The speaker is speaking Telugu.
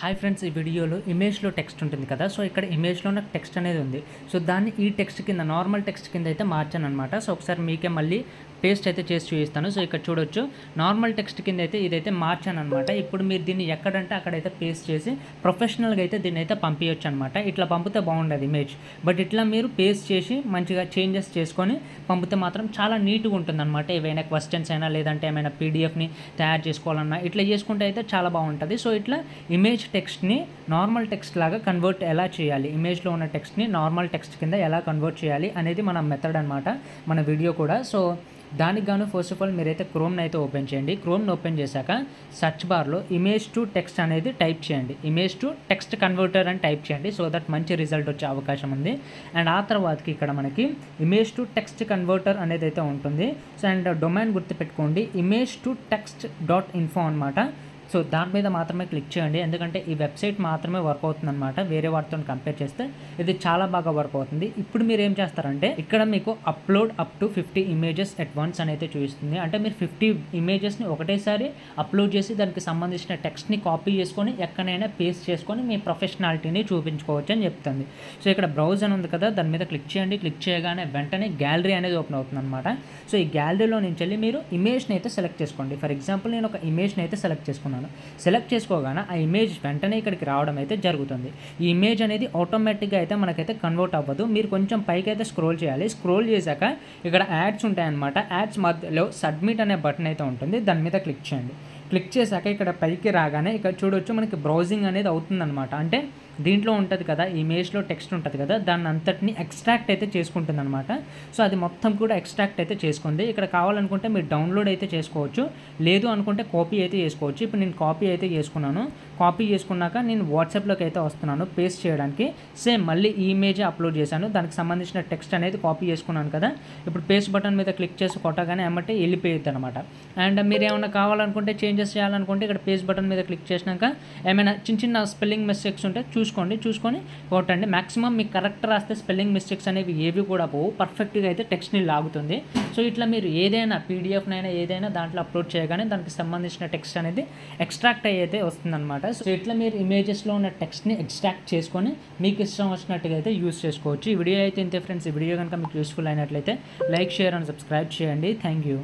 హాయ్ ఫ్రెండ్స్, ఈ వీడియోలో ఇమేజ్లో టెక్స్ట్ ఉంటుంది కదా. సో ఇక్కడ ఇమేజ్లో నాకు టెక్స్ట్ అనేది ఉంది. సో దాన్ని ఈ టెక్స్ట్ కింద నార్మల్ టెక్స్ట్ కింద అయితే మార్చాను అనమాట. సో ఒకసారి మీకే మళ్ళీ పేస్ట్ అయితే చేసి చూపిస్తాను. సో ఇక్కడ చూడొచ్చు, నార్మల్ టెక్స్ట్ కింద అయితే ఇదైతే మార్చాను అనమాట. ఇప్పుడు మీరు దీన్ని ఎక్కడంటే అక్కడైతే పేస్ట్ చేసి ప్రొఫెషనల్గా అయితే దీన్ని అయితే పంపించవచ్చు అనమాట. ఇట్లా పంపితే బాగుండదు ఇమేజ్, బట్ ఇట్లా మీరు పేస్ట్ చేసి మంచిగా చేంజెస్ చేసుకొని పంపితే మాత్రం చాలా నీట్గా ఉంటుంది అనమాట. ఏవైనా క్వశ్చన్స్ అయినా లేదంటే ఏమైనా పీడిఎఫ్ని తయారు చేసుకోవాలన్నా ఇట్లా చేసుకుంటే అయితే చాలా బాగుంటుంది. సో ఇట్లా ఇమేజ్ టెక్స్ట్ని నార్మల్ టెక్స్ట్ లాగా కన్వర్ట్ ఎలా చేయాలి, ఇమేజ్లో ఉన్న టెక్స్ట్ని నార్మల్ టెక్స్ట్ కింద ఎలా కన్వర్ట్ చేయాలి అనేది మన మెథడ్ అనమాట, మన వీడియో కూడా. సో దానికి గాను ఫస్ట్ ఆఫ్ ఆల్ మీరైతే క్రోమ్ని అయితే ఓపెన్ చేయండి. క్రోమ్ని ఓపెన్ చేశాక సర్చ్ బార్లో ఇమేజ్ టు టెక్స్ట్ అనేది టైప్ చేయండి. ఇమేజ్ టు టెక్స్ట్ కన్వర్టర్ అని టైప్ చేయండి. సో దట్ మంచి రిజల్ట్ వచ్చే అవకాశం ఉంది. అండ్ ఆ తర్వాతకి ఇక్కడ మనకి ఇమేజ్ టు టెక్స్ట్ కన్వర్టర్ అనేది అయితే ఉంటుంది. సో అండ్ డొమైన్ గుర్తుపెట్టుకోండి, ఇమేజ్ టు టెక్స్ట్ .info అనమాట. సో దాని మీద మాత్రమే క్లిక్ చేయండి, ఎందుకంటే ఈ వెబ్సైట్ మాత్రమే వర్క్ అవుతుంది అనమాట. వేరే వాటితో కంపేర్ చేస్తే ఇది చాలా బాగా వర్క్ అవుతుంది. ఇప్పుడు మీరు ఏం చేస్తారంటే ఇక్కడ మీకు upload up to 50 images at once అని అయితే చూపిస్తుంది. అంటే మీరు 50 ఇమేజెస్ని ఒకటేసారి అప్లోడ్ చేసి దానికి సంబంధించిన టెక్స్ట్ని కాపీ చేసుకొని ఎక్కడైనా పేస్ట్ చేసుకొని మీ ప్రొఫెషనాలిటీని చూపించుకోవచ్చు అని చెప్తుంది. సో ఇక్కడ బ్రౌజ్ అని ఉంది కదా, దాని మీద క్లిక్ చేయండి. క్లిక్ చేయగానే వెంటనే గ్యాలరీ అనేది ఓపెన్ అవుతుంది అనమాట. సో ఈ గ్యాలరీలో నుంచి వెళ్ళి మీరు ఇమేజ్ని అయితే సెలెక్ట్ చేసుకోండి. ఫర్ ఎగ్జాంపుల్ నేను ఒక ఇమేజ్ని అయితే సెలెక్ట్ చేసుకున్నాను. సెలెక్ట్ చేసుకోగానే ఆ ఇమేజ్ వెంటనే ఇక్కడికి రావడం అయితే జరుగుతుంది. ఈ ఇమేజ్ అనేది ఆటోమేటిక్గా అయితే మనకైతే కన్వర్ట్ అవ్వదు. మీరు కొంచెం పైకి అయితే స్క్రోల్ చేయాలి. స్క్రోల్ చేశాక ఇక్కడ యాడ్స్ ఉంటాయన్నమాట. యాడ్స్ మధ్యలో సబ్మిట్ అనే బటన్ అయితే ఉంటుంది, దాని మీద క్లిక్ చేయండి. క్లిక్ చేశాక ఇక్కడ పైకి రాగానే ఇక్కడ చూడొచ్చు మనకి బ్రౌజింగ్ అనేది అవుతుందన్నమాట. అంటే దీంట్లో ఉంటుంది కదా, ఇమేజ్లో టెక్స్ట్ ఉంటుంది కదా, దాన్ని అంతటిని ఎక్స్ట్రాక్ట్ అయితే చేసుకుంటుంది అనమాట. సో అది మొత్తం కూడా ఎక్స్ట్రాక్ట్ అయితే చేసుకుంది. ఇక్కడ కావాలనుకుంటే మీరు డౌన్లోడ్ అయితే చేసుకోవచ్చు, లేదు అనుకుంటే కాపీ అయితే చేసుకోవచ్చు. ఇప్పుడు నేను కాపీ అయితే చేసుకున్నాను. కాపీ చేసుకున్నాక నేను వాట్సాప్లోకి అయితే వస్తున్నాను పేస్ట్ చేయడానికి. సేమ్ మళ్ళీ ఈ ఇమేజే అప్లోడ్ చేశాను, దానికి సంబంధించిన టెక్స్ట్ అనేది కాపీ చేసుకున్నాను కదా. ఇప్పుడు పేస్ట్ బటన్ మీద క్లిక్ చేసి కొట్టగానే ఏమంటే వెళ్ళిపోయింది అనమాట. అండ్ మీరు ఏమైనా కావాలనుకుంటే చేంజెస్ చేయాలనుకుంటే ఇక్కడ పేస్ట్ బటన్ మీద క్లిక్ చేసినాక ఏమైనా చిన్న చిన్న స్పెల్లింగ్ మిస్టేక్స్ ఉంటే చూసుకొని కొట్టండి. మాక్సిమం మీకు కరెక్ట్ రాస్తే స్పెల్లింగ్ మిస్టేక్స్ అనేవి ఏవి కూడా పోవు, పర్ఫెక్ట్గా అయితే టెక్స్ట్ని లాగుతుంది. సో ఇట్లా మీరు ఏదైనా పీడిఎఫ్నైనా ఏదైనా దాంట్లో అప్లోడ్ చేయగానే దానికి సంబంధించిన టెక్స్ట్ అనేది ఎక్స్ట్రాక్ట్ అయితే వస్తుందన్నమాట. సో ఇట్లా మీరు ఇమేజెస్లో ఉన్న టెక్స్ట్ని ఎక్స్ట్రాక్ట్ చేసుకొని మీకు ఇష్టం వచ్చినట్టుగా అయితే యూస్ చేసుకోవచ్చు. ఈ వీడియో అయితే ఇంతే ఫ్రెండ్స్. ఈ వీడియో కనుక మీకు యూస్ఫుల్ అయినట్లయితే లైక్, షేర్ అండ్ సబ్స్క్రైబ్ చేయండి. Thank you.